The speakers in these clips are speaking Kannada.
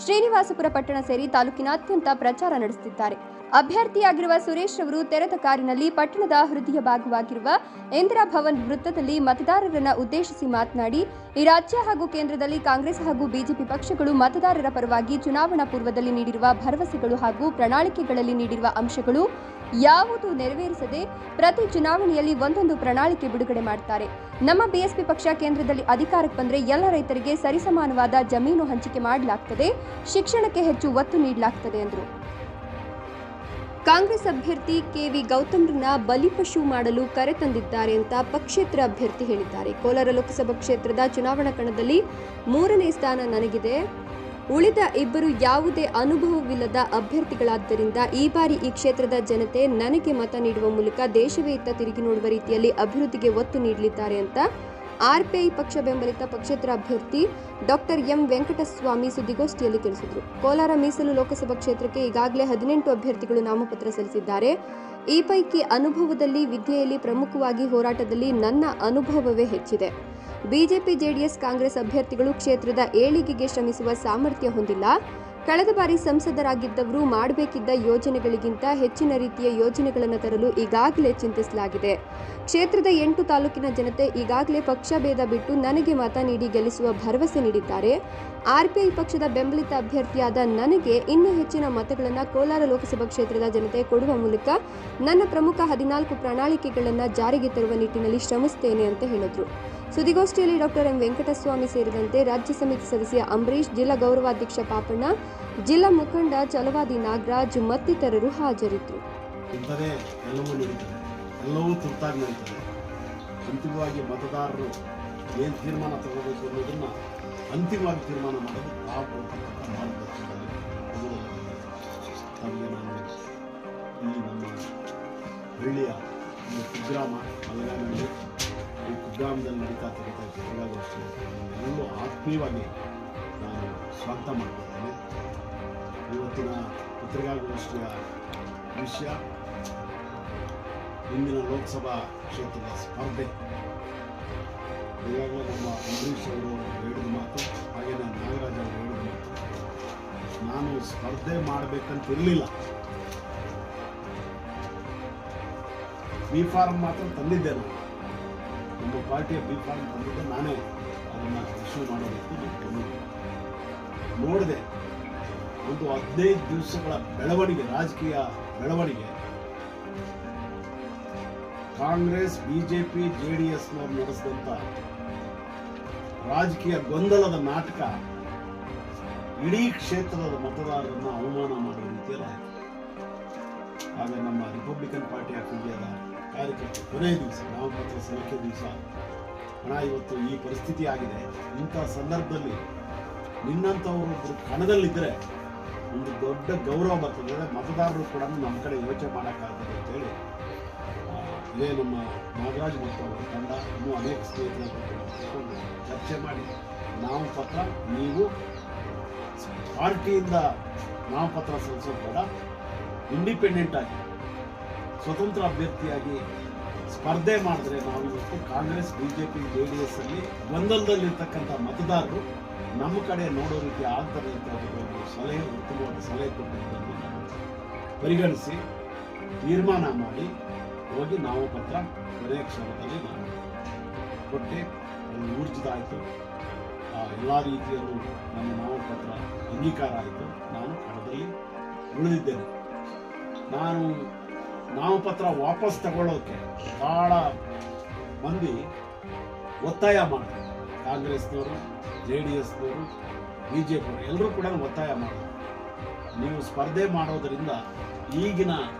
ಶ್ರೀನಿವಾಸಪುರ ಪಟ್ಟಣ ಸೇರಿ ತಾಲೂಕಿನಾದ್ಯಂತ ಪ್ರಚಾರ ನಡೆಸುತ್ತಿದ್ದಾರೆ. ಅಭ್ಯರ್ಥಿಯಾಗಿರುವ ಸುರೇಶ್ ಅವರು ತೆರೆದ ಕಾರಿನಲ್ಲಿ ಪಟ್ಟಣದ ಹೃದಯ ಭಾಗವಾಗಿರುವ ಇಂದಿರಾ ಭವನ್ ವೃತ್ತದಲ್ಲಿ ಮತದಾರರನ್ನು ಉದ್ದೇಶಿಸಿ ಮಾತನಾಡಿ, ಈ ರಾಜ್ಯ ಹಾಗೂ ಕೇಂದ್ರದಲ್ಲಿ ಕಾಂಗ್ರೆಸ್ ಹಾಗೂ ಬಿಜೆಪಿ ಪಕ್ಷಗಳು ಮತದಾರರ ಪರವಾಗಿ ಚುನಾವಣಾ ಪೂರ್ವದಲ್ಲಿ ನೀಡಿರುವ ಭರವಸೆಗಳು ಹಾಗೂ ಪ್ರಣಾಳಿಕೆಗಳಲ್ಲಿ ನೀಡಿರುವ ಅಂಶಗಳು ಯಾವುದು ನೆರವೇರಿಸದೆ ಪ್ರತಿ ಚುನಾವಣೆಯಲ್ಲಿ ಒಂದೊಂದು ಪ್ರಣಾಳಿಕೆ ಬಿಡುಗಡೆ ಮಾಡುತ್ತಾರೆ. ನಮ್ಮ ಬಿಎಸ್ಪಿ ಪಕ್ಷ ಕೇಂದ್ರದಲ್ಲಿ ಅಧಿಕಾರಕ್ಕೆ ಬಂದರೆ ಎಲ್ಲ ರೈತರಿಗೆ ಸರಿಸಮಾನವಾದ ಜಮೀನು ಹಂಚಿಕೆ ಮಾಡಲಾಗುತ್ತದೆ, ಶಿಕ್ಷಣಕ್ಕೆ ಹೆಚ್ಚು ಒತ್ತು ನೀಡಲಾಗುತ್ತದೆ ಎಂದರು. ಕಾಂಗ್ರೆಸ್ ಅಭ್ಯರ್ಥಿ ಕೆವಿ ಗೌತಮ್ರನ್ನ ಬಲಿಪಶು ಮಾಡಲು ಕರೆ ತಂದಿದ್ದಾರೆ ಅಂತ ಪಕ್ಷೇತರ ಅಭ್ಯರ್ಥಿ ಹೇಳಿದ್ದಾರೆ. ಕೋಲಾರ ಲೋಕಸಭಾ ಕ್ಷೇತ್ರದ ಚುನಾವಣಾ ಕಣದಲ್ಲಿ 3ನೇ ಸ್ಥಾನ ನನಗಿದೆ. ಉಳಿದ ಇಬ್ಬರು ಯಾವುದೇ ಅನುಭವವಿಲ್ಲದ ಅಭ್ಯರ್ಥಿಗಳಾದ್ದರಿಂದ ಈ ಬಾರಿ ಈ ಕ್ಷೇತ್ರದ ಜನತೆ ನನಗೆ ಮತ ನೀಡುವ ಮೂಲಕ ದೇಶವೇ ಇತ್ತ ತಿರುಗಿ ನೋಡುವ ರೀತಿಯಲ್ಲಿ ಅಭಿವೃದ್ಧಿಗೆ ಒತ್ತು ನೀಡಲಿದ್ದಾರೆ ಅಂತ ಆರ್ಪಿಐ ಪಕ್ಷ ಬೆಂಬಲಿತ ಪಕ್ಷೇತರ ಅಭ್ಯರ್ಥಿ ಡಾಕ್ಟರ್ ಎಂ ವೆಂಕಟಸ್ವಾಮಿ ಸುದ್ದಿಗೋಷ್ಠಿಯಲ್ಲಿ ತಿಳಿಸಿದರು. ಕೋಲಾರ ಮೀಸಲು ಲೋಕಸಭಾ ಕ್ಷೇತ್ರಕ್ಕೆ ಈಗಾಗಲೇ 18 ಅಭ್ಯರ್ಥಿಗಳು ನಾಮಪತ್ರ ಸಲ್ಲಿಸಿದ್ದಾರೆ. ಈ ಪೈಕಿ ಅನುಭವದಲ್ಲಿ, ವಿದ್ಯೆಯಲ್ಲಿ, ಪ್ರಮುಖವಾಗಿ ಹೋರಾಟದಲ್ಲಿ ನನ್ನ ಅನುಭವವೇ ಹೆಚ್ಚಿದೆ. ಬಿಜೆಪಿ, ಜೆಡಿಎಸ್, ಕಾಂಗ್ರೆಸ್ ಅಭ್ಯರ್ಥಿಗಳು ಕ್ಷೇತ್ರದ ಏಳಿಗೆಗೆ ಶ್ರಮಿಸುವ ಸಾಮರ್ಥ್ಯ ಹೊಂದಿಲ್ಲ. ಕಳೆದ ಬಾರಿ ಸಂಸದರಾಗಿದ್ದವರು ಮಾಡಬೇಕಿದ್ದ ಯೋಜನೆಗಳಿಗಿಂತ ಹೆಚ್ಚಿನ ರೀತಿಯ ಯೋಜನೆಗಳನ್ನು ತರಲು ಈಗಾಗಲೇ ಚಿಂತಿಸಲಾಗಿದೆ. ಕ್ಷೇತ್ರದ 8 ತಾಲೂಕಿನ ಜನತೆ ಈಗಾಗಲೇ ಪಕ್ಷ ಭೇದ ಬಿಟ್ಟು ನನಗೆ ಮತ ನೀಡಿ ಗೆಲ್ಲಿಸುವ ಭರವಸೆ ನೀಡಿದ್ದಾರೆ. ಆರ್ಪಿಐ ಪಕ್ಷದ ಬೆಂಬಲಿತ ಅಭ್ಯರ್ಥಿಯಾದ ನನಗೆ ಇನ್ನೂ ಹೆಚ್ಚಿನ ಮತಗಳನ್ನು ಕೋಲಾರ ಲೋಕಸಭಾ ಕ್ಷೇತ್ರದ ಜನತೆ ಕೊಡುವ ಮೂಲಕ ನನ್ನ ಪ್ರಮುಖ 14 ಪ್ರಣಾಳಿಕೆಗಳನ್ನು ಜಾರಿಗೆ ತರುವ ನಿಟ್ಟಿನಲ್ಲಿ ಶ್ರಮಿಸುತ್ತೇನೆ ಅಂತ ಹೇಳಿದರು. ಸುದ್ದಿಗೋಷ್ಠಿಯಲ್ಲಿ ಡಾಕ್ಟರ್ ಎಂ ವೆಂಕಟಸ್ವಾಮಿ ಸೇರಿದಂತೆ ರಾಜ್ಯ ಸಮಿತಿ ಸದಸ್ಯ ಅಂಬರೀಶ್, ಜಿಲ್ಲಾ ಗೌರವಾಧ್ಯಕ್ಷ ಪಾಪಣ್ಣ, ಜಿಲ್ಲಾ ಮುಖಂಡ ಚಲವಾದಿ ನಾಗರಾಜ್ ಮತ್ತಿತರರು ಹಾಜರಿದ್ದರು. ಎಲ್ಲವೂ ತುರ್ತಾಗಿ ನಡೀತದೆ. ಅಂತಿಮವಾಗಿ ಮತದಾರರು ಏನು ತೀರ್ಮಾನ ತಗೋಬೇಕು ಅನ್ನೋದನ್ನು ಅಂತಿಮವಾಗಿ ತೀರ್ಮಾನ ಮಾಡೋದು ಮಾರ್ಗದರ್ಶನದಲ್ಲಿ ತಮಗೆ ನಾನು ಈ ನಮ್ಮ ಹಳ್ಳಿಯ ಒಂದು ಕುಗ್ರಾಮ ಮಲಗಾನಹಳ್ಳಿ, ಈ ಕುಗ್ರಾಮದಲ್ಲಿ ನಡೀತಾ ಪತ್ರಿಕಾಗೋಷ್ಠಿ ಎಲ್ಲರೂ ಆತ್ಮೀಯವಾಗಿ ನಾನು ಸ್ವಾಗತ ಮಾಡ್ಕೊಳ್ತೇನೆ. ಇವತ್ತಿನ ಪತ್ರಿಕಾಗೋಷ್ಠಿಯ ವಿಷಯ ಇಂದಿನ ಲೋಕಸಭಾ ಕ್ಷೇತ್ರದ ಸ್ಪರ್ಧೆ. ಈಗಾಗಲೇ ನಮ್ಮ ಅಂಬರೀಶ್ ಅವರು ಹೇಳಿದ ಮಾತು, ಹಾಗೆಯೇ ನಾಗರಾಜ್ ಅವರು ಹೇಳಿದ ಮಾತು, ನಾನು ಸ್ಪರ್ಧೆ ಮಾಡಬೇಕಂತಿರಲಿಲ್ಲ. ಬಿ ಫಾರ್ಮ್ ಮಾತ್ರ ತಂದಿದ್ದೆ. ನಾನು ನಮ್ಮ ಪಾರ್ಟಿಯ ಬಿ ಫಾರ್ಮ್ ತಂದಿದ್ದೆ, ನಾನೇ ಅದನ್ನು ಇಶ್ಯೂ ಮಾಡೋದಕ್ಕೆ ನೋಡಿದೆ. ಒಂದು 15 ದಿವಸಗಳ ಬೆಳವಣಿಗೆ, ರಾಜಕೀಯ ಬೆಳವಣಿಗೆ, ಕಾಂಗ್ರೆಸ್, ಬಿಜೆಪಿ, ಜೆಡಿಎಸ್ನವರು ನಡೆಸಿದಂಥ ರಾಜಕೀಯ ಗೊಂದಲದ ನಾಟಕ ಇಡೀ ಕ್ಷೇತ್ರದ ಮತದಾರರನ್ನು ಅವಮಾನ ಮಾಡುವ ರೀತಿಯಲ್ಲಿ ಆಯಿತು. ಆಗ ನಮ್ಮ ರಿಪಬ್ಲಿಕನ್ ಪಾರ್ಟಿ ಆಫ್ ಇಂಡಿಯಾದ ಕಾರ್ಯಕರ್ತರು ಕೊನೆಯ ದಿವಸ, ನಾಮಪತ್ರ ಸಲ್ಲಿಕೆ ದಿವಸ, ಇವತ್ತು ಈ ಪರಿಸ್ಥಿತಿ ಆಗಿದೆ, ಇಂಥ ಸಂದರ್ಭದಲ್ಲಿ ನಿನ್ನಂಥವರು ಕಣದಲ್ಲಿದ್ದರೆ ಒಂದು ದೊಡ್ಡ ಗೌರವ ಬರ್ತದೆ, ಮತದಾರರು ಕೂಡ ನಮ್ಮ ಕಡೆ ಯೋಚನೆ ಮಾಡೋಕ್ಕಾಗ್ತದೆ ಅಂತೇಳಿ ಇದೇ ನಮ್ಮ ನಾಗರಾಜ್ ಮತ್ತು ಅವರ ತಂಡ ಇನ್ನೂ ಅನೇಕ ಸ್ನೇಹಿತರನ್ನು ಚರ್ಚೆ ಮಾಡಿ ನಾಮಪತ್ರ, ನೀವು ಪಾರ್ಟಿಯಿಂದ ನಾಮಪತ್ರ ಸಲ್ಲಿಸೋದು ಬೇಡ, ಇಂಡಿಪೆಂಡೆಂಟ್ ಆಗಿ ಸ್ವತಂತ್ರ ಅಭ್ಯರ್ಥಿಯಾಗಿ ಸ್ಪರ್ಧೆ ಮಾಡಿದ್ರೆ ನಾವು ಇವತ್ತು ಕಾಂಗ್ರೆಸ್, ಬಿಜೆಪಿ, ಜೆಡಿಎಸ್ ಅಲ್ಲಿ ಗೊಂದಲದಲ್ಲಿರ್ತಕ್ಕಂಥ ಮತದಾರರು ನಮ್ಮ ಕಡೆ ನೋಡೋ ರೀತಿ ಆಗ್ತದೆ ಅಂತ ಒಂದು ಸಲಹೆ, ಉತ್ತಮವಾದ ಸಲಹೆ ಕೊಟ್ಟಿದ್ದನ್ನು ನಾನು ಪರಿಗಣಿಸಿ ತೀರ್ಮಾನ ಮಾಡಿ ಹೋಗಿ ನಾಮಪತ್ರ ಕೊನೆಯ ಕ್ಷಣದಲ್ಲಿ ನಾನು ಕೊಟ್ಟೆ. ಊರ್ಜಿತ ಆಯಿತು. ಎಲ್ಲ ರೀತಿಯಲ್ಲೂ ನನ್ನ ನಾಮಪತ್ರ ಅಂಗೀಕಾರ ಆಯಿತು. ನಾನು ಕಣದಲ್ಲಿ ಉಳಿದಿದ್ದೇನೆ. ನಾನು ನಾಮಪತ್ರ ವಾಪಸ್ ತಗೊಳ್ಳೋಕೆ ಭಾಳ ಮಂದಿ ಒತ್ತಾಯ ಮಾಡಿದ್ರು. ಕಾಂಗ್ರೆಸ್ನವರು, ಜೆಡಿಎಸ್ನವರು, ಬಿಜೆಪಿಯವರು ಎಲ್ಲರೂ ಕೂಡ ಒತ್ತಾಯ ಮಾಡಿದ್ರು. ನೀವು ಸ್ಪರ್ಧೆ ಮಾಡೋದರಿಂದ ಈಗಿನ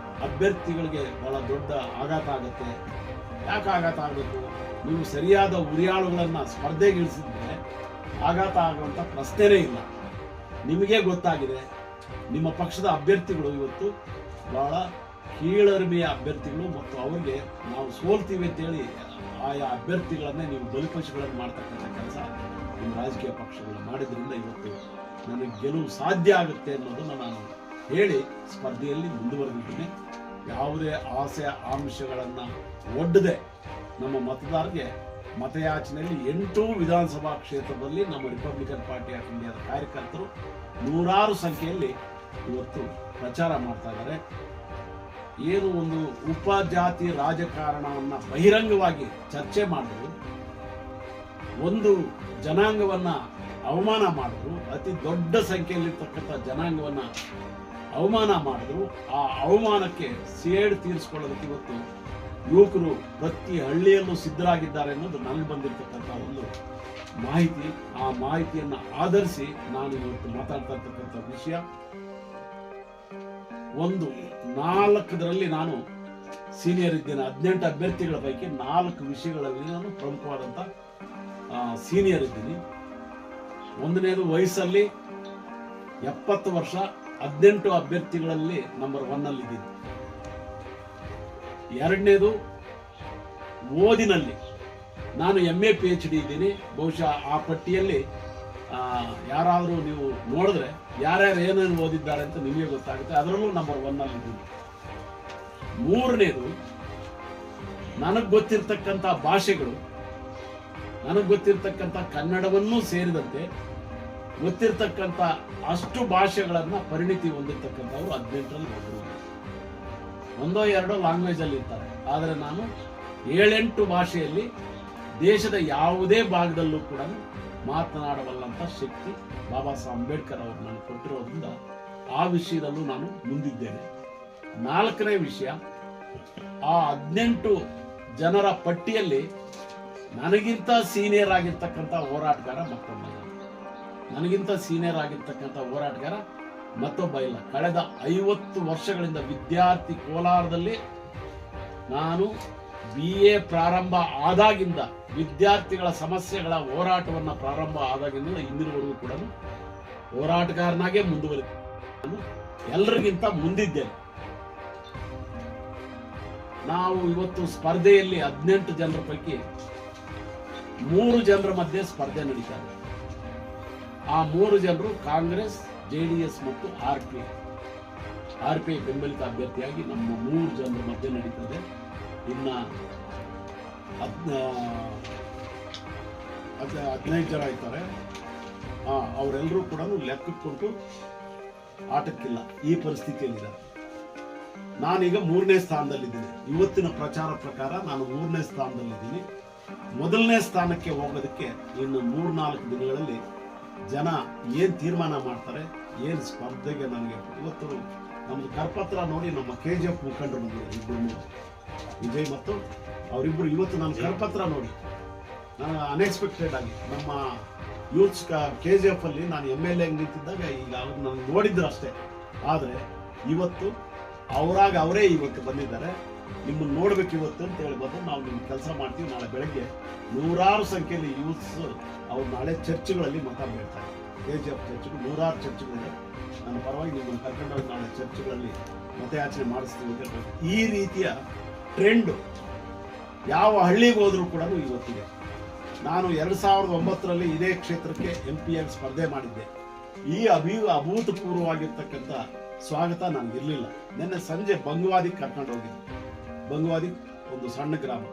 ಅಭ್ಯರ್ಥಿಗಳಿಗೆ ಬಹಳ ದೊಡ್ಡ ಆಘಾತ ಆಗುತ್ತೆ. ಯಾಕೆ ಆಘಾತ ಆಗಬೇಕು? ನೀವು ಸರಿಯಾದ ಉರಿಯಾಳುಗಳನ್ನು ಸ್ಪರ್ಧೆಗಿಳಿಸಿದ್ರೆ ಆಘಾತ ಆಗುವಂಥ ಪ್ರಶ್ನೆನೇ ಇಲ್ಲ. ನಿಮಗೆ ಗೊತ್ತಾಗಿದೆ, ನಿಮ್ಮ ಪಕ್ಷದ ಅಭ್ಯರ್ಥಿಗಳು ಇವತ್ತು ಬಹಳ ಕೀಳರಿಮೆಯ ಅಭ್ಯರ್ಥಿಗಳು, ಮತ್ತು ಅವರಿಗೆ ನಾವು ಸೋಲ್ತೀವಿ ಅಂತೇಳಿ ಆಯಾ ಅಭ್ಯರ್ಥಿಗಳನ್ನೇ ನೀವು ಬಲಿಪಶುಗಳನ್ನು ಮಾಡ್ತಕ್ಕಂಥ ಕೆಲಸ ನಿಮ್ಮ ರಾಜಕೀಯ ಪಕ್ಷಗಳು ಮಾಡಿದ್ರಿಂದ ಇವತ್ತು ನನಗೆ ಗೆಲುವು ಸಾಧ್ಯ ಆಗುತ್ತೆ ಅನ್ನೋದನ್ನು ನಾನು ಹೇಳಿ ಸ್ಪರ್ಧೆಯಲ್ಲಿ ಮುಂದುವರೆದಿದ್ದೀನಿ. ಯಾವುದೇ ಆಸೆ ಆಮಿಷಗಳನ್ನು ಒಡ್ಡದೆ ನಮ್ಮ ಮತದಾರರಿಗೆ ಮತಯಾಚನೆಯಲ್ಲಿ 8 ವಿಧಾನಸಭಾ ಕ್ಷೇತ್ರದಲ್ಲಿ ನಮ್ಮ ರಿಪಬ್ಲಿಕನ್ ಪಾರ್ಟಿ ಆಫ್ ಇಂಡಿಯಾದ ಕಾರ್ಯಕರ್ತರು ನೂರಾರು ಸಂಖ್ಯೆಯಲ್ಲಿ ಇವತ್ತು ಪ್ರಚಾರ ಮಾಡ್ತಾ ಇದ್ದಾರೆ. ಏನು ಒಂದು ಉಪಜಾತಿ ರಾಜಕಾರಣವನ್ನ ಬಹಿರಂಗವಾಗಿ ಚರ್ಚೆ ಮಾಡಿದ್ರು, ಒಂದು ಜನಾಂಗವನ್ನ ಅವಮಾನ ಮಾಡಿದ್ರು, ಅತಿ ದೊಡ್ಡ ಸಂಖ್ಯೆಯಲ್ಲಿರ್ತಕ್ಕಂಥ ಜನಾಂಗವನ್ನ ಅವಮಾನ ಮಾಡಿದ್ರು. ಆ ಅವಮಾನಕ್ಕೆ ಸೇಡು ತೀರಿಸಿಕೊಳ್ಳೋದಕ್ಕೆ ಇವತ್ತು ಯುವಕರು ಪ್ರತಿ ಹಳ್ಳಿಯಲ್ಲೂ ಸಿದ್ಧರಾಗಿದ್ದಾರೆ ಅನ್ನೋದು ನನಗೆ ಬಂದಿರತಕ್ಕಂಥ ಒಂದು ಮಾಹಿತಿ. ಆ ಮಾಹಿತಿಯನ್ನು ಆಧರಿಸಿ ನಾನು ಇವತ್ತು ಮಾತಾಡ್ತಾ ಇರ್ತಕ್ಕಂಥ ವಿಷಯ, ಒಂದು 4 ನಾನು ಸೀನಿಯರ್ ಇದ್ದೇನೆ. 18 ಅಭ್ಯರ್ಥಿಗಳ ಪೈಕಿ 4 ವಿಷಯಗಳಲ್ಲಿ ನಾನು ಪ್ರಮುಖವಾದಂಥ ಸೀನಿಯರ್ ಇದ್ದೀನಿ. ಒಂದನೇದು ವಯಸ್ಸಲ್ಲಿ 70 ವರ್ಷ, 18 ಅಭ್ಯರ್ಥಿಗಳಲ್ಲಿ ನಂಬರ್ 1 ಅಲ್ಲಿ ಇದ್ದೀನಿ. ಎರಡನೇದು ಓದಿನಲ್ಲಿ ನಾನು MA PhD ಇದ್ದೀನಿ. ಬಹುಶಃ ಆ ಪಟ್ಟಿಯಲ್ಲಿ ಯಾರಾದರೂ ನೀವು ನೋಡಿದ್ರೆ ಯಾರ್ಯಾರು ಏನೇನು ಓದಿದ್ದಾರೆ ಅಂತ ನಿಮಗೆ ಗೊತ್ತಾಗುತ್ತೆ. ಅದರಲ್ಲೂ ನಂಬರ್ 1 ಅಲ್ಲಿ ಇದ್ದೀನಿ. ಮೂರನೇದು, ನನಗೆ ಗೊತ್ತಿರ್ತಕ್ಕಂಥ ಭಾಷೆಗಳು, ನನಗೆ ಗೊತ್ತಿರ್ತಕ್ಕಂಥ ಕನ್ನಡವನ್ನೂ ಸೇರಿದಂತೆ ಗೊತ್ತಿರ್ತಕ್ಕಂಥ ಅಷ್ಟು ಭಾಷೆಗಳನ್ನ ಪರಿಣಿತಿ ಹೊಂದಿರ್ತಕ್ಕಂಥವ್ರು 18ರಲ್ಲಿ ಒಬ್ಬರು. 1-2 ಲ್ಯಾಂಗ್ವೇಜ್ ಅಲ್ಲಿ ಇರ್ತಾರೆ. ಆದರೆ ನಾನು 7-8 ಭಾಷೆಯಲ್ಲಿ ದೇಶದ ಯಾವುದೇ ಭಾಗದಲ್ಲೂ ಕೂಡ ಮಾತನಾಡಬಲ್ಲಂತ ಶಕ್ತಿ ಬಾಬಾ ಸಾಹೇಬ್ ಅಂಬೇಡ್ಕರ್ ಅವರು ನನಗೆ ಕೊಟ್ಟಿರೋದ್ರಿಂದ ಆ ವಿಷಯದಲ್ಲೂ ನಾನು ಮುಂದಿದ್ದೇನೆ. 4ನೇ ವಿಷಯ, ಆ 18 ಜನರ ಪಟ್ಟಿಯಲ್ಲಿ ನನಗಿಂತ ಸೀನಿಯರ್ ಆಗಿರ್ತಕ್ಕಂಥ ಹೋರಾಟಗಾರ ಮತ್ತೊಬ್ಬ ಇಲ್ಲ. ನನಗಿಂತ ಸೀನಿಯರ್ ಆಗಿರ್ತಕ್ಕಂಥ ಹೋರಾಟಗಾರ ಮತ್ತೊಬ್ಬ ಇಲ್ಲ. ಕಳೆದ 50 ವರ್ಷಗಳಿಂದ ವಿದ್ಯಾರ್ಥಿ ಕೋಲಾರದಲ್ಲಿ ನಾನು BA ಪ್ರಾರಂಭ ಆದಾಗಿಂದ, ವಿದ್ಯಾರ್ಥಿಗಳ ಸಮಸ್ಯೆಗಳ ಹೋರಾಟವನ್ನು ಪ್ರಾರಂಭ ಆದಾಗಿಂದ ಇಂದಿನವರೆಗೂ ಕೂಡ ಹೋರಾಟಗಾರನಾಗೆ ಮುಂದುವರಿದ, ನಾನು ಎಲ್ಲರಿಗಿಂತ ಮುಂದಿದ್ದೇನೆ. ನಾವು ಇವತ್ತು ಸ್ಪರ್ಧೆಯಲ್ಲಿ 18 ಜನರ ಪೈಕಿ 3 ಜನರ ಮಧ್ಯೆ ಸ್ಪರ್ಧೆ ನಡೀತಾ ಇದೆ. ಆ 3 ಜನರು ಕಾಂಗ್ರೆಸ್, JDS ಮತ್ತು RPI ಬೆಂಬಲಿತ ಅಭ್ಯರ್ಥಿಯಾಗಿ ನಮ್ಮ 3 ಜನರ ಮಧ್ಯೆ ನಡೀತದೆ. ಇನ್ನ 15 ಜನ ಇದ್ದಾರೆ. ಅವರೆಲ್ಲರೂ ಕೂಡ ಲೆಕ್ಕಕ್ಕೆ ಕೊಟ್ಟು ಆಟಕ್ಕಿಲ್ಲ, ಈ ಪರಿಸ್ಥಿತಿಯಲ್ಲಿದ್ದಾರೆ. ನಾನೀಗ 3ನೇ ಸ್ಥಾನದಲ್ಲಿದ್ದೀನಿ. ಇವತ್ತಿನ ಪ್ರಚಾರ ಪ್ರಕಾರ ನಾನು 3ನೇ ಸ್ಥಾನದಲ್ಲಿದ್ದೀನಿ. ಮೊದಲನೇ ಸ್ಥಾನಕ್ಕೆ ಹೋಗೋದಕ್ಕೆ ಇನ್ನು 3-4 ದಿನಗಳಲ್ಲಿ ಜನ ಏನ್ ತೀರ್ಮಾನ ಮಾಡ್ತಾರೆ, ಏನ್ ಸ್ಪರ್ಧೆಗೆ ನನಗೆ ಇವತ್ತು ನಮ್ದು ಕರಪತ್ರ ನೋಡಿ ನಮ್ಮ KGF ಮುಖಂಡರು ಬಂದಿದ್ದಾರೆ, ಇಬ್ಬರು, ವಿಜಯ್ ಮತ್ತು ಅವರಿಬ್ಬರು. ಇವತ್ತು ನನ್ನ ಕರಪತ್ರ ನೋಡಿ ನಾನು ಅನ್ಎಕ್ಸ್ಪೆಕ್ಟೆಡ್ ಆಗಿ ನಮ್ಮ ಯೂತ್ಸ್ KGF ಅಲ್ಲಿ ನಾನು MLA ನಿಂತಿದ್ದಾಗ ಈಗ ಅವ್ರು ನಾನು ನೋಡಿದ್ರು ಅಷ್ಟೇ. ಆದರೆ ಇವತ್ತು ಅವರೇ ಇವತ್ತು ಬಂದಿದ್ದಾರೆ. ನಿಮ್ಮನ್ನು ನೋಡ್ಬೇಕು ಇವತ್ತು ಅಂತ ಹೇಳಿ ಬಂದು ನಾವು ನಿಮ್ಮ ಕೆಲಸ ಮಾಡ್ತೀವಿ. ನಾಳೆ ಬೆಳಗ್ಗೆ ನೂರಾರು ಸಂಖ್ಯೆಯಲ್ಲಿ ಯೂತ್ಸ್ ಅವ್ರು ನಾಳೆ ಚರ್ಚ್ಗಳಲ್ಲಿ ಮತ ಬೇಡ್ತಾರೆ. KGF ಚರ್ಚ್ಗಳು, ನೂರಾರು ಚರ್ಚ್ಗಳಿದೆ. ನನ್ನ ಪರವಾಗಿ ನಿಮ್ಮನ್ನು ಕರ್ಕೊಂಡೋಗಿ ನಾಳೆ ಚರ್ಚ್ಗಳಲ್ಲಿ ಮತಯಾಚನೆ ಮಾಡಿಸ್ತೀವಿ. ಈ ರೀತಿಯ ಟ್ರೆಂಡ್ ಯಾವ ಹಳ್ಳಿಗೆ ಹೋದ್ರೂ ಕೂಡ ಇವತ್ತಿದೆ. ನಾನು 2009ರಲ್ಲಿ ಇದೇ ಕ್ಷೇತ್ರಕ್ಕೆ MPL ಸ್ಪರ್ಧೆ ಮಾಡಿದ್ದೆ. ಈ ಅಭೂತಪೂರ್ವವಾಗಿರ್ತಕ್ಕಂಥ ಸ್ವಾಗತ ನನಗಿರಲಿಲ್ಲ. ನಿನ್ನೆ ಸಂಜೆ ಬಂಗವಾದಿಗೆ ಕರ್ಕೊಂಡು ಹೋಗಿದ್ದೆ. ಬಂಗವಾದಿ ಒಂದು ಸಣ್ಣ ಗ್ರಾಮ.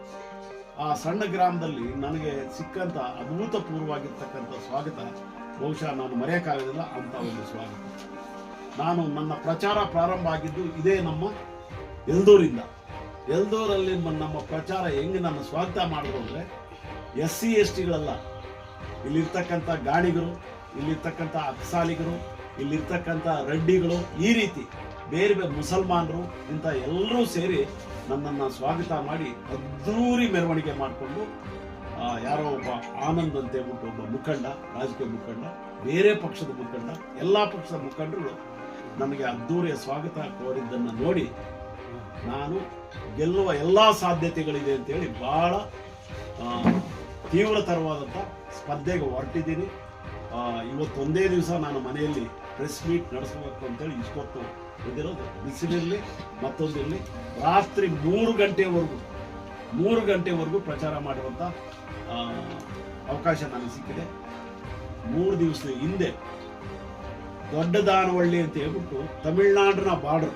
ಆ ಸಣ್ಣ ಗ್ರಾಮದಲ್ಲಿ ನನಗೆ ಸಿಕ್ಕಂತ ಅಭೂತಪೂರ್ವವಾಗಿರ್ತಕ್ಕಂಥ ಸ್ವಾಗತ ಬಹುಶಃ ನಾನು ಮರೆಯೋಕ್ಕಾಗೋದಿಲ್ಲ. ಅಂತ ಒಂದು ಸ್ವಾಗತ. ನಾನು ನನ್ನ ಪ್ರಚಾರ ಪ್ರಾರಂಭ ಆಗಿದ್ದು ಇದೇ ನಮ್ಮ ಎಲ್ದೂರಿಂದ. ಎಲ್ದೂರಲ್ಲಿ ನಮ್ಮ ಪ್ರಚಾರ ಹೆಂಗೆ ನನ್ನ ಸ್ವಾಗತ ಮಾಡಿದ್ರು ಅಂದರೆ, SC STಗಳಲ್ಲ, ಇಲ್ಲಿರ್ತಕ್ಕಂಥ ಗಾಣಿಗರು, ಇಲ್ಲಿರ್ತಕ್ಕಂಥ ಅಕ್ಸಾಲಿಗರು, ಇಲ್ಲಿರ್ತಕ್ಕಂಥ ರೆಡ್ಡಿಗಳು, ಈ ರೀತಿ ಬೇರೆ ಬೇರೆ ಮುಸಲ್ಮಾನರು, ಇಂಥ ಎಲ್ಲರೂ ಸೇರಿ ನನ್ನನ್ನು ಸ್ವಾಗತ ಮಾಡಿ ಅದ್ದೂರಿ ಮೆರವಣಿಗೆ ಮಾಡಿಕೊಂಡು, ಯಾರೋ ಒಬ್ಬ ಆನಂದ್ ಅಂತ ಹೇಳ್ಬಿಟ್ಟು ಒಬ್ಬ ಮುಖಂಡ, ರಾಜಕೀಯ ಮುಖಂಡ, ಬೇರೆ ಪಕ್ಷದ ಮುಖಂಡ, ಎಲ್ಲ ಪಕ್ಷದ ಮುಖಂಡರು ನನಗೆ ಅದ್ದೂರಿಯ ಸ್ವಾಗತ ಕೋರಿದ್ದನ್ನು ನೋಡಿ ನಾನು ಗೆಲ್ಲುವ ಎಲ್ಲ ಸಾಧ್ಯತೆಗಳಿದೆ ಅಂತೇಳಿ ಬಹಳ ತೀವ್ರತರವಾದಂಥ ಸ್ಪರ್ಧೆಗೆ ಹೊರಟಿದ್ದೀನಿ. ಇವತ್ತೊಂದೇ ದಿವಸ ನಾನು ಮನೆಯಲ್ಲಿ ಪ್ರೆಸ್ ಮೀಟ್ ನಡೆಸಬೇಕು ಅಂತೇಳಿ ಇಷ್ಟೊತ್ತು ಇದಿರೋದು, ಬಿಸಿಲಿರಲಿ ಮತ್ತೊಂದಿರಲಿ, ರಾತ್ರಿ 3 ಗಂಟೆವರೆಗೂ ಪ್ರಚಾರ ಮಾಡುವಂಥ ಅವಕಾಶ ನನಗೆ ಸಿಕ್ಕಿದೆ. 3 ದಿವಸದ ಹಿಂದೆ ದೊಡ್ಡದಾನವಳ್ಳಿ ಅಂತ ಹೇಳ್ಬಿಟ್ಟು ತಮಿಳ್ನಾಡಿನ ಬಾರ್ಡರ್,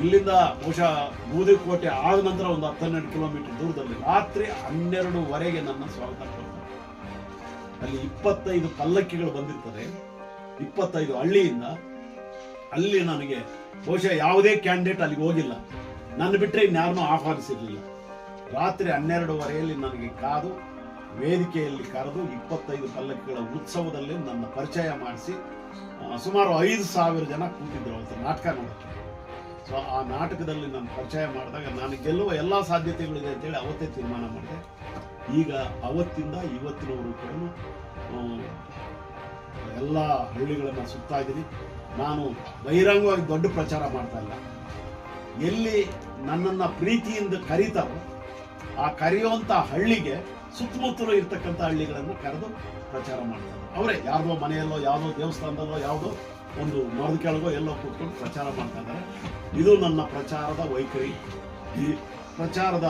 ಇಲ್ಲಿಂದ ಬಹುಶಃ ಬೂದಿಕೋಟೆ ಆದ ನಂತರ ಒಂದು 10-12 ಕಿಲೋಮೀಟರ್ ದೂರದಲ್ಲಿ ರಾತ್ರಿ 12:30 ನನ್ನ ಸ್ವಾಗತ ಕೊಡ್ತಾರೆ. ಅಲ್ಲಿ 25 ಪಲ್ಲಕ್ಕಿಗಳು ಬಂದಿರ್ತದೆ, 25 ಹಳ್ಳಿಯಿಂದ. ಅಲ್ಲಿ ನನಗೆ ಬಹುಶಃ ಯಾವುದೇ ಕ್ಯಾಂಡಿಡೇಟ್ ಅಲ್ಲಿಗೆ ಹೋಗಿಲ್ಲ, ನನ್ನ ಬಿಟ್ಟರೆ ಇನ್ಯಾರನ್ನೂ ಆಹ್ವಾನಿಸಿರ್ಲಿಲ್ಲ. ರಾತ್ರಿ 12:30 ನನಗೆ ಕಾದು ವೇದಿಕೆಯಲ್ಲಿ ಕರೆದು 25 ಪಲ್ಲಕ್ಕಿಗಳ ಉತ್ಸವದಲ್ಲಿ ನನ್ನ ಪರಿಚಯ ಮಾಡಿಸಿ ಸುಮಾರು 5,000 ಜನ ಕೂತಿದ್ರು ಅವತ್ತು ನಾಟಕ ನೋಡೋಕ್ಕೆ. ಸೊ ಆ ನಾಟಕದಲ್ಲಿ ನಾನು ಪರಿಚಯ ಮಾಡಿದಾಗ ನಾನು ಗೆಲ್ಲುವ ಎಲ್ಲ ಸಾಧ್ಯತೆಗಳಿದೆ ಅಂತೇಳಿ ಅವತ್ತೇ ತೀರ್ಮಾನ ಮಾಡಿದೆ. ಈಗ ಅವತ್ತಿಂದ ಇವತ್ತಿನವರು ಕೂಡ ಎಲ್ಲ ಹಳ್ಳಿಗಳನ್ನು ಸುತ್ತಾ ಇದ್ದೀನಿ. ನಾನು ಬಹಿರಂಗವಾಗಿ ದೊಡ್ಡ ಪ್ರಚಾರ ಮಾಡ್ತಾ ಇಲ್ಲ. ಎಲ್ಲಿ ನನ್ನನ್ನು ಪ್ರೀತಿಯಿಂದ ಕರೀತಾರೋ ಆ ಕರೆಯುವಂಥ ಹಳ್ಳಿಗೆ ಸುತ್ತಮುತ್ತಲು ಇರ್ತಕ್ಕಂಥ ಹಳ್ಳಿಗಳನ್ನು ಕರೆದು ಪ್ರಚಾರ ಮಾಡ್ತಾರೆ. ಅವರೇ ಯಾವುದೋ ಮನೆಯಲ್ಲೋ ಯಾವುದೋ ದೇವಸ್ಥಾನದಲ್ಲೋ ಯಾವುದೋ ಒಂದು ಮರದ ಕೆಳಗೋ ಎಲ್ಲೋ ಕೂತ್ಕೊಂಡು ಪ್ರಚಾರ ಮಾಡ್ತಾ ಇದ್ದಾರೆ. ಇದು ನನ್ನ ಪ್ರಚಾರದ ವೈಖರಿ. ಈ ಪ್ರಚಾರದ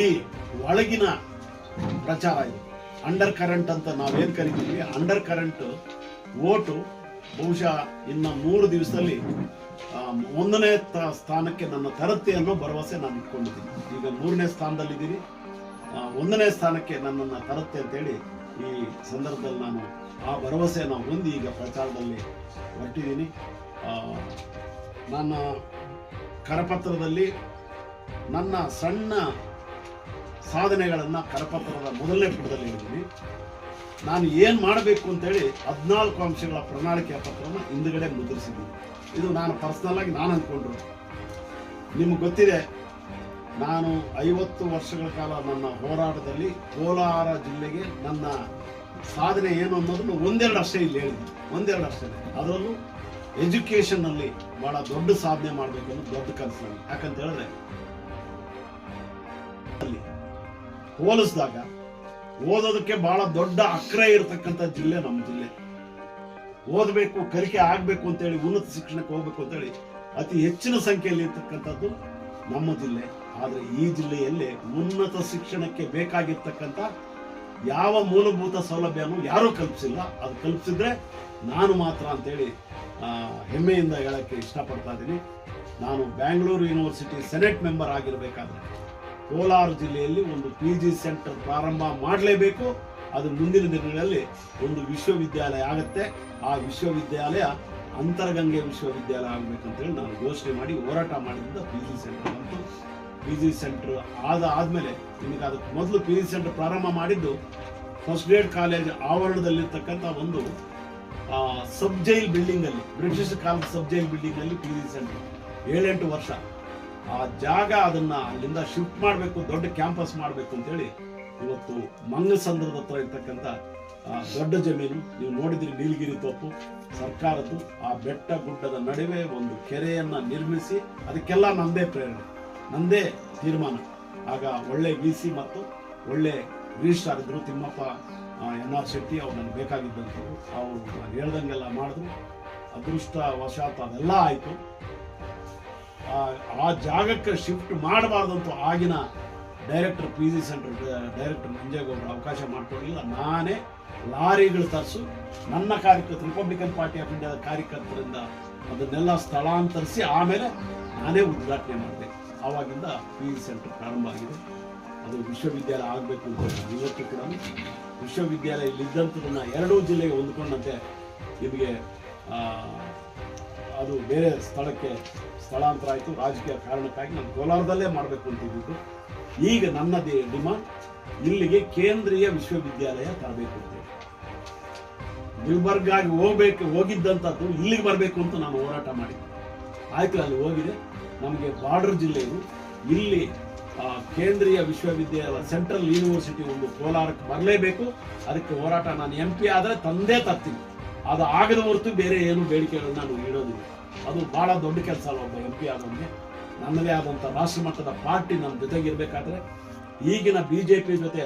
ಈ ಒಳಗಿನ ಪ್ರಚಾರ ಇದು. ಅಂಡರ್ ಕರೆಂಟ್ ಅಂತ ನಾವೇನ್ ಕರಿತೀವಿ, ಅಂಡರ್ ಕರೆಂಟ್ ಓಟು ಬಹುಶಃ ಇನ್ನು 3 ದಿವಸದಲ್ಲಿ 1ನೇ ಸ್ಥಾನಕ್ಕೆ ನನ್ನ ತರುತ್ತೆ ಅನ್ನೋ ಭರವಸೆ ನಾನು ಇಟ್ಕೊಂಡಿದ್ದೀನಿ. ಈಗ 3ನೇ ಸ್ಥಾನದಲ್ಲಿದ್ದೀನಿ, 1ನೇ ಸ್ಥಾನಕ್ಕೆ ನನ್ನನ್ನು ತರುತ್ತೆ ಅಂತೇಳಿ ಈ ಸಂದರ್ಭದಲ್ಲಿ ನಾನು ಆ ಭರವಸೆಯನ್ನು ಹೊಂದಿ ಈಗ ಪ್ರಚಾರದಲ್ಲಿ ಹೊರಟಿದ್ದೀನಿ. ನನ್ನ ಕರಪತ್ರದಲ್ಲಿ ನನ್ನ ಸಣ್ಣ ಸಾಧನೆಗಳನ್ನು ಕರಪತ್ರದ ಮೊದಲನೇ ಪುಟದಲ್ಲಿ ಹೇಳಿದ್ದೀನಿ. ನಾನು ಏನು ಮಾಡಬೇಕು ಅಂತೇಳಿ 14 ಅಂಶಗಳ ಪ್ರಣಾಳಿಕೆಯ ಪತ್ರವನ್ನು ಹಿಂದುಗಡೆ ಮುದ್ರಿಸಿದ್ದೀನಿ. ಇದು ನಾನು ಪರ್ಸನಲ್ ಆಗಿ ನಾನು ಅಂದ್ಕೊಂಡ್ರು. ನಿಮ್ಗೆ ಗೊತ್ತಿದೆ, ನಾನು 50 ವರ್ಷಗಳ ಕಾಲ ನನ್ನ ಹೋರಾಟದಲ್ಲಿ ಕೋಲಾರ ಜಿಲ್ಲೆಗೆ ನನ್ನ ಸಾಧನೆ ಏನು ಅನ್ನೋದನ್ನು ಒಂದೆರಡು ಅಷ್ಟೇ ಇಲ್ಲಿ ಹೇಳಿದ್ದೀನಿ, ಒಂದೆರಡು ಅಷ್ಟೇ. ಅದರಲ್ಲೂ ಎಜುಕೇಷನ್ನಲ್ಲಿ ಬಹಳ ದೊಡ್ಡ ಸಾಧನೆ ಮಾಡಬೇಕು ಅನ್ನೋದು ದೊಡ್ಡ ಕನಸು. ಯಾಕಂತ ಹೇಳಿದ್ರೆ ಅಲ್ಲಿ ಹೋಲಿಸಿದಾಗ ಓದೋದಕ್ಕೆ ಬಹಳ ದೊಡ್ಡ ಅಕ್ರೆ ಇರತಕ್ಕಂಥ ಜಿಲ್ಲೆ ನಮ್ಮ ಜಿಲ್ಲೆ. ಓದಬೇಕು, ಕಲಿಕೆ ಆಗಬೇಕು ಅಂತೇಳಿ, ಉನ್ನತ ಶಿಕ್ಷಣಕ್ಕೆ ಹೋಗ್ಬೇಕು ಅಂತೇಳಿ ಅತಿ ಹೆಚ್ಚಿನ ಸಂಖ್ಯೆಯಲ್ಲಿ ಇರ್ತಕ್ಕಂಥದ್ದು ನಮ್ಮ ಜಿಲ್ಲೆ. ಆದರೆ ಈ ಜಿಲ್ಲೆಯಲ್ಲಿ ಉನ್ನತ ಶಿಕ್ಷಣಕ್ಕೆ ಬೇಕಾಗಿರ್ತಕ್ಕಂಥ ಯಾವ ಮೂಲಭೂತ ಸೌಲಭ್ಯನೂ ಯಾರೂ ಕಲ್ಪಿಸಿಲ್ಲ. ಅದು ಕಲ್ಪಿಸಿದ್ರೆ ನಾನು ಮಾತ್ರ ಅಂತೇಳಿ ಹೆಮ್ಮೆಯಿಂದ ಹೇಳಕ್ಕೆ ಇಷ್ಟಪಡ್ತಾ ಇದ್ದೀನಿ. ನಾನು ಬ್ಯಾಂಗ್ಳೂರು ಯೂನಿವರ್ಸಿಟಿ ಸೆನೆಟ್ ಮೆಂಬರ್ ಆಗಿರಬೇಕಾದ್ರೆ ಕೋಲಾರ ಜಿಲ್ಲೆಯಲ್ಲಿ ಒಂದು PG ಸೆಂಟರ್ ಪ್ರಾರಂಭ ಮಾಡಲೇಬೇಕು. ಅದು ಮುಂದಿನ ದಿನಗಳಲ್ಲಿ ಒಂದು ವಿಶ್ವವಿದ್ಯಾಲಯ ಆಗುತ್ತೆ. ಆ ವಿಶ್ವವಿದ್ಯಾಲಯ ಅಂತರಗಂಗೆ ವಿಶ್ವವಿದ್ಯಾಲಯ ಆಗಬೇಕಂತೇಳಿ ನಾನು ಘೋಷಣೆ ಮಾಡಿ ಹೋರಾಟ ಮಾಡಿದ್ದ PG ಸೆಂಟರ್ ಬಂತು. PG ಸೆಂಟರ್ ಆದಮೇಲೆ ನಿಮಗೆ ಅದಕ್ಕೆ ಮೊದಲು PG ಸೆಂಟರ್ ಪ್ರಾರಂಭ ಮಾಡಿದ್ದು ಫಸ್ಟ್ ಗ್ರೇಡ್ ಕಾಲೇಜ್ ಆವರಣದಲ್ಲಿರ್ತಕ್ಕಂಥ ಒಂದು ಸಬ್ ಜೈಲ್ ಬಿಲ್ಡಿಂಗ್ ಅಲ್ಲಿ, ಬ್ರಿಟಿಷ್ ಕಾಲದ ಸಬ್ ಜೈಲ್ ಬಿಲ್ಡಿಂಗ್ ಅಲ್ಲಿ PG ಸೆಂಟರ್ 7-8 ವರ್ಷ ಆ ಜಾಗ, ಅದನ್ನ ಅಲ್ಲಿಂದ ಶಿಫ್ಟ್ ಮಾಡಬೇಕು, ದೊಡ್ಡ ಕ್ಯಾಂಪಸ್ ಮಾಡಬೇಕು ಅಂತೇಳಿ ಇವತ್ತು ಮಂಗಸಂದ್ರದ ಹತ್ರ ಇರ್ತಕ್ಕಂಥ ದೊಡ್ಡ ಜಮೀನು ನೀವು ನೋಡಿದ್ರಿ, ನೀಲಗಿರಿ ತೋಪು ಸರ್ಕಾರದ್ದು. ಆ ಬೆಟ್ಟ ಗುಡ್ಡದ ನಡುವೆ ಒಂದು ಕೆರೆಯನ್ನ ನಿರ್ಮಿಸಿ, ಅದಕ್ಕೆಲ್ಲ ನಂದೇ ಪ್ರೇರಣೆ, ನಂದೇ ತೀರ್ಮಾನ. ಆಗ ಒಳ್ಳೆ VC ಮತ್ತು ಒಳ್ಳೆ ರಿಜಿಸ್ಟ್ರಾರ್ ಇದ್ರು, ತಿಮ್ಮಪ್ಪ NR ಶೆಟ್ಟಿ. ಅವ್ರು ನನಗೆ ಬೇಕಾಗಿದ್ದಂಥವ್ರು. ಅವರು ನಾನು ಹೇಳ್ದಂಗೆಲ್ಲ ಮಾಡಿದ್ರು. ಅದೃಷ್ಟವಶಾತ್ ಅದೆಲ್ಲ ಆಯಿತು. ಆ ಜಾಗಕ್ಕೆ ಶಿಫ್ಟ್ ಮಾಡಬಾರ್ದಂತೂ ಆಗಿನ ಡೈರೆಕ್ಟರ್ PG ಸೆಂಟರ್ ಡೈರೆಕ್ಟರ್ ನಂಜೇಗೌಡರು ಅವಕಾಶ ಮಾಡಿಕೊಡಲಿಲ್ಲ. ನಾನೇ ಲಾರಿಗಳು ತರಿಸು ನನ್ನ ಕಾರ್ಯಕರ್ತರು, ರಿಪಬ್ಲಿಕನ್ ಪಾರ್ಟಿ ಆಫ್ ಇಂಡಿಯಾದ ಕಾರ್ಯಕರ್ತರಿಂದ ಅದನ್ನೆಲ್ಲ ಸ್ಥಳಾಂತರಿಸಿ ಆಮೇಲೆ ನಾನೇ ಉದ್ಘಾಟನೆ ಮಾಡಿದೆ. ಆವಾಗಿಂದ PG ಸೆಂಟರ್ ಪ್ರಾರಂಭ ಆಗಿದೆ. ಅದು ವಿಶ್ವವಿದ್ಯಾಲಯ ಆಗಬೇಕು ಅಂತ ಇವತ್ತು ಕೂಡ ವಿಶ್ವವಿದ್ಯಾಲಯ ಇಲ್ಲಿದ್ದಂಥದನ್ನು 2 ಜಿಲ್ಲೆಗೆ ಹೊಂದ್ಕೊಂಡಂತೆ ನಿಮಗೆ ಅದು ಬೇರೆ ಸ್ಥಳಕ್ಕೆ ಸ್ಥಳಾಂತರ ಆಯಿತು. ರಾಜಕೀಯ ಕಾರಣಕ್ಕಾಗಿ ನಾನು ಕೋಲಾರದಲ್ಲೇ ಮಾಡಬೇಕು ಅಂತಿದ್ದು. ಈಗ ನನ್ನ ಡಿಮಾಂಡ್ ಇಲ್ಲಿಗೆ ಕೇಂದ್ರೀಯ ವಿಶ್ವವಿದ್ಯಾಲಯ ತರಬೇಕು ಅಂತ. ಗುಲ್ಬರ್ಗಾಗಿ ಹೋಗಿದ್ದಂಥದ್ದು ಇಲ್ಲಿಗೆ ಬರಬೇಕು ಅಂತ ನಾನು ಹೋರಾಟ ಮಾಡಿದ್ದೆ. ಆಯ್ತು, ಅಲ್ಲಿ ಹೋಗಿದೆ. ನಮಗೆ ಬಾರ್ಡರ್ ಜಿಲ್ಲೆ ಇದು. ಇಲ್ಲಿ ಕೇಂದ್ರೀಯ ವಿಶ್ವವಿದ್ಯಾಲಯ ಸೆಂಟ್ರಲ್ ಯೂನಿವರ್ಸಿಟಿ ಒಂದು ಕೋಲಾರಕ್ಕೆ ಬರಲೇಬೇಕು. ಅದಕ್ಕೆ ಹೋರಾಟ ನಾನು MP ಆದರೆ ತಂದೇ ತರ್ತೀನಿ. ಅದು ಆಗದ ಹೊರತು ಬೇರೆ ಏನು ಬೇಡಿಕೆಗಳನ್ನ ನಾನು ಇಡೋದಿಲ್ಲ. ಅದು ಬಹಳ ದೊಡ್ಡ ಕೆಲಸ ಅಲ್ಲ ಒಬ್ಬ MP ಆದವನಿಗೆ. ನನ್ನದೇ ಆದಂಥ ರಾಷ್ಟ್ರಮಟ್ಟದ ಪಾರ್ಟಿ ನನ್ನ ಜೊತೆಗಿರ್ಬೇಕಾದ್ರೆ ಈಗಿನ BJP ಜೊತೆ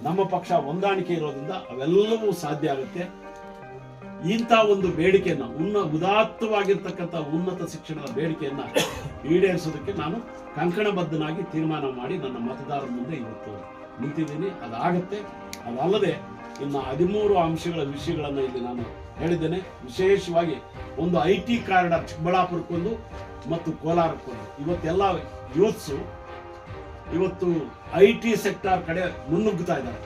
ನಮ್ಮ ಪಕ್ಷ ಹೊಂದಾಣಿಕೆ ಇರೋದ್ರಿಂದ ಅವೆಲ್ಲವೂ ಸಾಧ್ಯ ಆಗುತ್ತೆ. ಇಂಥ ಒಂದು ಬೇಡಿಕೆಯನ್ನ ಉದಾತ್ತವಾಗಿರ್ತಕ್ಕಂಥ ಉನ್ನತ ಶಿಕ್ಷಣದ ಬೇಡಿಕೆಯನ್ನ ಈಡೇರಿಸೋದಕ್ಕೆ ನಾನು ಕಂಕಣಬದ್ಧನಾಗಿ ತೀರ್ಮಾನ ಮಾಡಿ ನನ್ನ ಮತದಾರರ ಮುಂದೆ ಇವತ್ತು ನಿಂತಿದ್ದೀನಿ. ಅದಾಗತ್ತೆ. ಅದಲ್ಲದೆ ಇನ್ನು 13 ಅಂಶಗಳ ವಿಷಯಗಳನ್ನು ಇಲ್ಲಿ ನಾನು ಹೇಳಿದ್ದೇನೆ. ವಿಶೇಷವಾಗಿ ಒಂದು IT ಕಾರಿಡಾರ್ ಚಿಕ್ಕಬಳ್ಳಾಪುರಕ್ಕೊಂದು ಮತ್ತು ಕೋಲಾರಕ್ಕೊಂದು. ಇವತ್ತೆಲ್ಲ ಯೂತ್ಸು ಇವತ್ತು IT ಸೆಕ್ಟಾರ್ ಕಡೆ ಮುನ್ನುಗ್ಗುತ್ತಾ ಇದ್ದಾರೆ.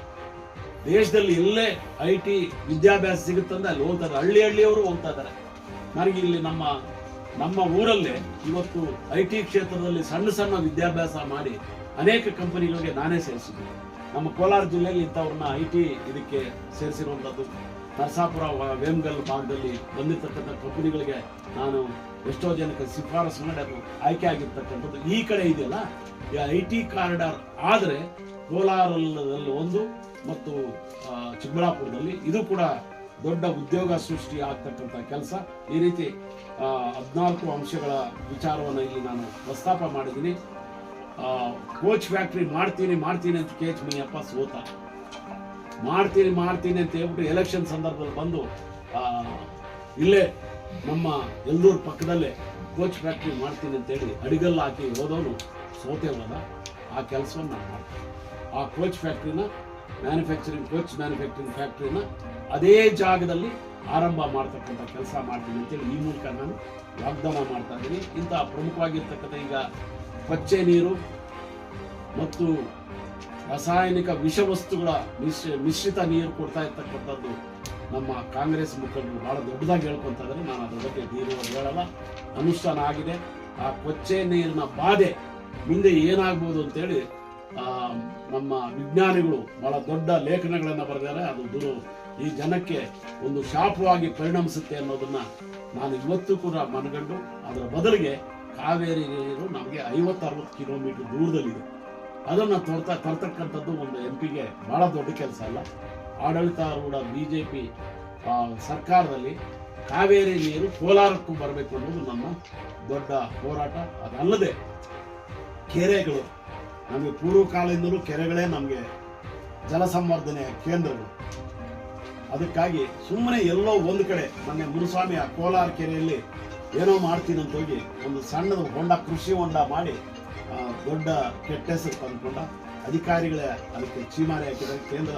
ದೇಶದಲ್ಲಿ ಎಲ್ಲೇ IT ವಿದ್ಯಾಭ್ಯಾಸ ಸಿಗುತ್ತಂದ್ರೆ ಅಲ್ಲಿ ಹೋಗ್ತಾರೆ, ಹಳ್ಳಿಯವರು ಹೋಗ್ತಾ ಇದ್ದಾರೆ. ನನಗೆ ಇಲ್ಲಿ ನಮ್ಮ ಊರಲ್ಲೇ ಇವತ್ತು IT ಕ್ಷೇತ್ರದಲ್ಲಿ ಸಣ್ಣ ವಿದ್ಯಾಭ್ಯಾಸ ಮಾಡಿ ಅನೇಕ ಕಂಪನಿಗಳಿಗೆ ನಾನೇ ಸೇರಿಸಿದ್ದೆ. ನಮ್ಮ ಕೋಲಾರ ಜಿಲ್ಲೆಯಲ್ಲಿ ಇಂಥವ್ರನ್ನ IT ಇದಕ್ಕೆ ಸೇರಿಸಿರುವಂಥದ್ದು. ನರಸಾಪುರ ವೇಮಗಲ್ ಭಾಗದಲ್ಲಿ ಬಂದಿರತಕ್ಕಂಥ ಕಂಪನಿಗಳಿಗೆ ನಾನು ಎಷ್ಟೋ ಜನಕ್ಕೆ ಶಿಫಾರಸು ಮಾಡಿ ಅದು ಆಯ್ಕೆ ಆಗಿರ್ತಕ್ಕಂಥದ್ದು. ಈ ಕಡೆ ಇದೆಯಲ್ಲ, ಈ IT ಕಾರಿಡಾರ್ ಆದರೆ ಕೋಲಾರದಲ್ಲಿ ಒಂದು ಮತ್ತು ಚಿಕ್ಕಬಳ್ಳಾಪುರದಲ್ಲಿ ಇದು ಕೂಡ ದೊಡ್ಡ ಉದ್ಯೋಗ ಸೃಷ್ಟಿ ಆಗ್ತಕ್ಕಂಥ ಕೆಲಸ. ಈ ರೀತಿ 14 ಅಂಶಗಳ ವಿಚಾರವನ್ನು ಇಲ್ಲಿ ನಾನು ಪ್ರಸ್ತಾಪ ಮಾಡಿದ್ದೀನಿ. ಕೋಚ್ ಫ್ಯಾಕ್ಟ್ರಿ ಮಾಡ್ತೀನಿ ಅಂತ KH ಮುನಿಯಪ್ಪ ಸೋತ. ಮಾಡ್ತೀನಿ ಅಂತ ಹೇಳ್ಬಿಟ್ಟು ಎಲೆಕ್ಷನ್ ಸಂದರ್ಭದಲ್ಲಿ ಬಂದು ಇಲ್ಲೇ ನಮ್ಮ ಎಲ್ಲೂರು ಪಕ್ಕದಲ್ಲೇ ಕೋಚ್ ಫ್ಯಾಕ್ಟ್ರಿ ಮಾಡ್ತೀನಿ ಅಂತೇಳಿ ಅಡಿಗಲ್ಲು ಹಾಕಿ ಹೋದವನು ಸೋತೆ ಹೋದ. ಆ ಕೆಲಸವನ್ನು ನಾನು ಮಾಡ್ತೀನಿ. ಆ ಕೋಚ್ ಫ್ಯಾಕ್ಟ್ರಿನ ಕೋಚ್ ಮ್ಯಾನುಫ್ಯಾಕ್ಚರಿಂಗ್ ಫ್ಯಾಕ್ಟ್ರಿನ ಅದೇ ಜಾಗದಲ್ಲಿ ಆರಂಭ ಮಾಡ್ತಕ್ಕಂಥ ಕೆಲಸ ಮಾಡ್ತೀನಿ ಅಂತೇಳಿ ಈ ಮೂಲಕ ನಾನು ವಾಗ್ದಾನ ಮಾಡ್ತಾ ಇದ್ದೀನಿ. ಇಂಥ ಪ್ರಮುಖವಾಗಿರ್ತಕ್ಕಂಥ ಈಗ ಕೊಚ್ಚೆ ನೀರು ಮತ್ತು ರಾಸಾಯನಿಕ ವಿಷವಸ್ತುಗಳ ಮಿಶ್ರಿತ ನೀರು ಕೊಡ್ತಾ ಇರ್ತಕ್ಕಂಥದ್ದು ನಮ್ಮ ಕಾಂಗ್ರೆಸ್ ಮುಖಂಡರು ಬಹಳ ದೊಡ್ಡದಾಗಿ ಹೇಳ್ಕೊಂತ ಇದ್ದಾರೆ. ನಾನು ಅದ್ರ ಬಗ್ಗೆ ದೀರ್ಘವಾಗಿ ಹೇಳಲ್ಲ. ಅನುಷ್ಠಾನ ಆಗಿದೆ. ಆ ಕೊಚ್ಚೆ ನೀರಿನ ಬಾಧೆ ಮುಂದೆ ಏನಾಗ್ಬೋದು ಅಂತೇಳಿ ನಮ್ಮ ವಿಜ್ಞಾನಿಗಳು ಬಹಳ ದೊಡ್ಡ ಲೇಖನಗಳನ್ನು ಬರೆದಿದ್ದಾರೆ. ಅದು ಈ ಜನಕ್ಕೆ ಒಂದು ಶಾಪವಾಗಿ ಪರಿಣಮಿಸುತ್ತೆ ಅನ್ನೋದನ್ನ ನಾನು ಇವತ್ತು ಕೂಡ ಮನಗಂಡು ಅದರ ಬದಲಿಗೆ ಕಾವೇರಿ ನೀರು ನಮಗೆ 50-60 ಕಿಲೋಮೀಟರ್ ದೂರದಲ್ಲಿದೆ. ಅದನ್ನು ತರ್ತಕ್ಕಂಥದ್ದು ಒಂದು MP ಗೆ ಬಹಳ ದೊಡ್ಡ ಕೆಲಸ ಅಲ್ಲ. ಆಡಳಿತಾರೂಢ BJP ಸರ್ಕಾರದಲ್ಲಿ ಕಾವೇರಿ ನೀರು ಕೋಲಾರಕ್ಕೂ ಬರಬೇಕು ಅನ್ನೋದು ನಮ್ಮ ದೊಡ್ಡ ಹೋರಾಟ. ಅದಲ್ಲದೆ ಕೆರೆಗಳು, ನಮಗೆ ಪೂರ್ವಕಾಲದಿಂದಲೂ ಕೆರೆಗಳೇ ನಮಗೆ ಜಲ ಸಂವರ್ಧನೆ ಕೇಂದ್ರಗಳು. ಅದಕ್ಕಾಗಿ ಸುಮ್ಮನೆ ಎಲ್ಲೋ ಒಂದು ಕಡೆ ಮೊನ್ನೆ ಮುನುಸ್ವಾಮಿ ಆ ಕೋಲಾರ ಕೆರೆಯಲ್ಲಿ ಏನೋ ಮಾಡ್ತೀನಿ ಅಂತ ಹೋಗಿ ಒಂದು ಸಣ್ಣದು ಹೊಂಡ, ಕೃಷಿ ಹೊಂಡ ಮಾಡಿ ದೊಡ್ಡ ಕೆಟ್ಟ ಹೆಸರು ತಂದುಕೊಂಡ. ಅಧಿಕಾರಿಗಳೇ ಅದಕ್ಕೆ ಚೀಮಾರಿ ಹಾಕಿದ್ದಾರೆ. ಕೇಂದ್ರ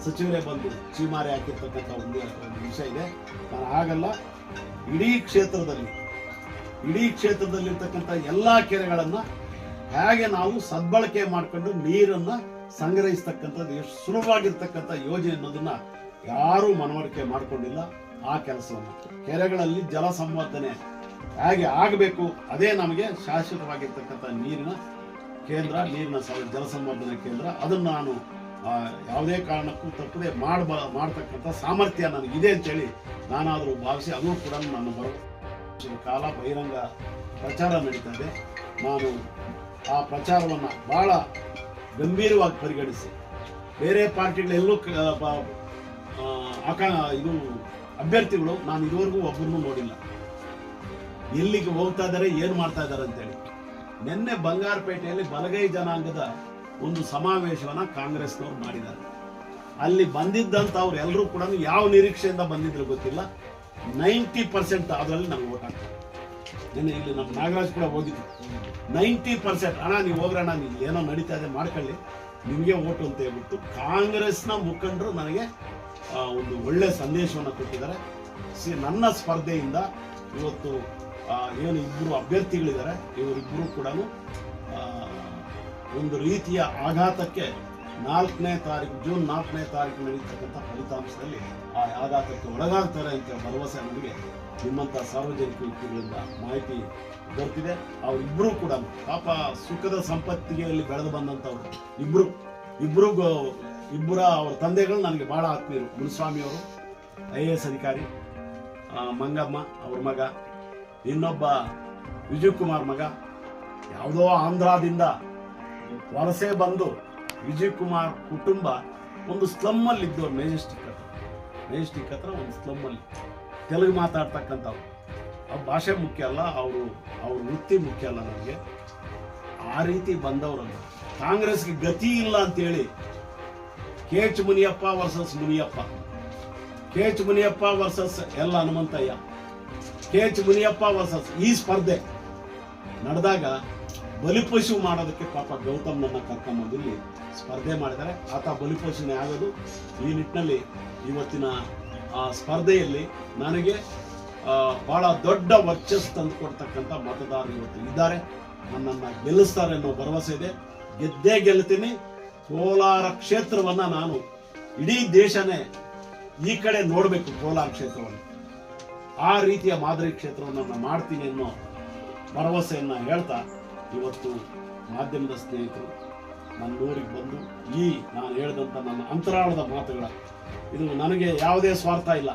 ಸಚಿವರೇ ಬಂದು ಚೀಮಾರಿ ಹಾಕಿರ್ತಕ್ಕಂಥ ಒಂದು ವಿಷಯ ಇದೆ. ನಾನು ಹಾಗಲ್ಲ, ಇಡೀ ಕ್ಷೇತ್ರದಲ್ಲಿರ್ತಕ್ಕಂಥ ಎಲ್ಲ ಕೆರೆಗಳನ್ನು ಹೇಗೆ ನಾವು ಸದ್ಬಳಕೆ ಮಾಡ್ಕೊಂಡು ನೀರನ್ನ ಸಂಗ್ರಹಿಸ್ತಕ್ಕಂಥದ್ದು ಎಷ್ಟು ಸುಲಭವಾಗಿರ್ತಕ್ಕಂಥ ಯೋಜನೆ ಅನ್ನೋದನ್ನ ಯಾರೂ ಮನವರಿಕೆ ಮಾಡ್ಕೊಂಡಿಲ್ಲ. ಆ ಕೆಲಸವನ್ನು ಕೆರೆಗಳಲ್ಲಿ ಜಲ ಸಂವರ್ಧನೆ ಹೇಗೆ ಆಗಬೇಕು, ಅದೇ ನಮಗೆ ಶಾಶ್ವತವಾಗಿರ್ತಕ್ಕಂಥ ನೀರಿನ ಕೇಂದ್ರ, ಜಲ ಸಂವರ್ಧನೆ ಕೇಂದ್ರ. ಅದನ್ನು ನಾನು ಯಾವುದೇ ಕಾರಣಕ್ಕೂ ತಪ್ಪದೆ ಮಾಡ್ತಕ್ಕಂಥ ಸಾಮರ್ಥ್ಯ ನನಗಿದೆ ಅಂತೇಳಿ ನಾನಾದರೂ ಭಾವಿಸಿ ಅದು ಕೂಡ ನನ್ನ ಕಾಲ ಬಹಿರಂಗ ಪ್ರಚಾರ ನಡೀತಾ ಇದೆ. ನಾನು ಆ ಪ್ರಚಾರವನ್ನು ಬಹಳ ಗಂಭೀರವಾಗಿ ಪರಿಗಣಿಸಿ ಬೇರೆ ಪಾರ್ಟಿಗಳೆಲ್ಲೂ ಇದು ಅಭ್ಯರ್ಥಿಗಳು ನಾನು ಇದುವರೆಗೂ ಒಬ್ಬರನ್ನೂ ನೋಡಿಲ್ಲ. ಎಲ್ಲಿಗೆ ಹೋಗ್ತಾ ಇದ್ದಾರೆ, ಏನು ಮಾಡ್ತಾ ಇದ್ದಾರೆ ಅಂತೇಳಿ. ನಿನ್ನೆ ಬಂಗಾರಪೇಟೆಯಲ್ಲಿ ಬಲಗೈ ಜನಾಂಗದ ಒಂದು ಸಮಾವೇಶವನ್ನ ಕಾಂಗ್ರೆಸ್ನವ್ರು ಮಾಡಿದ್ದಾರೆ. ಅಲ್ಲಿ ಬಂದಿದ್ದಂಥವ್ರು ಎಲ್ಲರೂ ಕೂಡ ಯಾವ ನಿರೀಕ್ಷೆಯಿಂದ ಬಂದಿದ್ರು ಗೊತ್ತಿಲ್ಲ. 90% ಅದರಲ್ಲಿ ನಮ್ಗೆ ಓಟ್ ಆಗ್ತದೆ. ನಿನ್ನೆ ಇಲ್ಲಿ ನಮ್ಮ ನಾಗರಾಜ್ ಕೂಡ ಹೋಗಿದ್ರು. 90% ಅಣ್ಣ ನೀವು ಹೋಗ್ರಣ್ಣ, ನೀವು ಏನೋ ನಡೀತಾ ಇದೆ ಮಾಡ್ಕೊಳ್ಳಿ, ನಿಮಗೆ ಓಟು ಅಂತ ಹೇಳ್ಬಿಟ್ಟು ಕಾಂಗ್ರೆಸ್ನ ಮುಖಂಡರು ನನಗೆ ಒಂದು ಒಳ್ಳೆ ಸಂದೇಶವನ್ನು ಕೊಟ್ಟಿದ್ದಾರೆ. ನನ್ನ ಸ್ಪರ್ಧೆಯಿಂದ ಇವತ್ತು ಏನು ಇಬ್ಬರು ಅಭ್ಯರ್ಥಿಗಳಿದ್ದಾರೆ, ಇವರಿಬ್ಬರು ಕೂಡ ಒಂದು ರೀತಿಯ ಆಘಾತಕ್ಕೆ ಜೂನ್ 4ನೇ ತಾರೀಕು ನಡೀತಕ್ಕಂಥ ಫಲಿತಾಂಶದಲ್ಲಿ ಆ ಆಘಾತಕ್ಕೆ ಒಳಗಾಗ್ತಾರೆ ಅಂತ ಭರವಸೆ ನನಗೆ ನಿಮ್ಮಂಥ ಸಾರ್ವಜನಿಕ ವ್ಯಕ್ತಿಗಳಿಂದ ಮಾಹಿತಿ ದೊರೆತಿದೆ. ಅವರಿಬ್ಬರು ಕೂಡ ಪಾಪ ಸುಖದ ಸಂಪತ್ತಿಗೆ ಬೆಳೆದು ಬಂದಂಥವ್ರು ಇಬ್ಬರ ಅವರ ತಂದೆಗಳು ನನಗೆ ಬಹಳ ಆತ್ಮೀಯರು. ಮುನುಸ್ವಾಮಿ ಅವರು IAS ಅಧಿಕಾರಿ, ಮಂಗಮ್ಮ ಅವ್ರ ಮಗ, ಇನ್ನೊಬ್ಬ ವಿಜಯ್ ಕುಮಾರ್ ಮಗ. ಯಾವುದೋ ಆಂಧ್ರದಿಂದ ವಲಸೆ ಬಂದು ವಿಜಯ್ ಕುಮಾರ್ ಕುಟುಂಬ ಒಂದು ಸ್ಲಮ್ಮಲ್ಲಿ ಇದ್ದವ್ರು, ಮೆಜೆಸ್ಟಿಕ್ ಹತ್ರ ಒಂದು ಸ್ಲಮ್ಮಲ್ಲಿ ತೆಲುಗು ಮಾತಾಡ್ತಕ್ಕಂಥವ್ರು. ಅವ್ರ ಭಾಷೆ ಮುಖ್ಯ ಅಲ್ಲ, ಅವ್ರ ವೃತ್ತಿ ಮುಖ್ಯ ಅಲ್ಲ ನನಗೆ. ಆ ರೀತಿ ಬಂದವರಲ್ಲ. ಕಾಂಗ್ರೆಸ್ಗೆ ಗತಿ ಇಲ್ಲ ಅಂತೇಳಿ KH Muniyappa versus Muniyappa, KH Muniyappa versus ಎಲ್ಲ ಹನುಮಂತಯ್ಯ, KH ಮುನಿಯಪ್ಪ ವರ್ಸಸ್ ಈ ಸ್ಪರ್ಧೆ ನಡೆದಾಗ ಬಲಿಪಶು ಮಾಡೋದಕ್ಕೆ ಪಾಪ ಗೌತಮ್ ನನ್ನ ಕರ್ಕೊಂಬಂದಿಲ್ಲಿ ಸ್ಪರ್ಧೆ ಮಾಡಿದ್ದಾರೆ. ಆತ ಬಲಿಪಶುನೇ ಆಗೋದು. ಈ ನಿಟ್ಟಿನಲ್ಲಿ ಇವತ್ತಿನ ಆ ಸ್ಪರ್ಧೆಯಲ್ಲಿ ನನಗೆ ಬಹಳ ದೊಡ್ಡ ವರ್ಚಸ್ಸು ತಂದುಕೊಡ್ತಕ್ಕಂಥ ಮತದಾರರು ಇವತ್ತು ಇದ್ದಾರೆ. ನನ್ನನ್ನು ಗೆಲ್ಲಿಸ್ತಾರೆ ಅನ್ನೋ ಭರವಸೆ ಇದೆ. ಗೆದ್ದೇ ಗೆಲ್ತೀನಿ. ಕೋಲಾರ ಕ್ಷೇತ್ರವನ್ನ ನಾನು ಇಡೀ ದೇಶನೇ ಈ ಕಡೆ ನೋಡಬೇಕು. ಕೋಲಾರ ಕ್ಷೇತ್ರವನ್ನು ಆ ರೀತಿಯ ಮಾದರಿ ಕ್ಷೇತ್ರವನ್ನು ನಾನು ಮಾಡ್ತೀನಿ ಅನ್ನೋ ಭರವಸೆಯನ್ನ ಹೇಳ್ತಾ, ಇವತ್ತು ಮಾಧ್ಯಮದ ಸ್ನೇಹಿತರು ನನ್ನ ಊರಿಗೆ ಬಂದು ನಾನು ಹೇಳಿದಂಥ ನನ್ನ ಅಂತರಾಳದ ಮಾತುಗಳ ಇದು ನನಗೆ ಯಾವುದೇ ಸ್ವಾರ್ಥ ಇಲ್ಲ.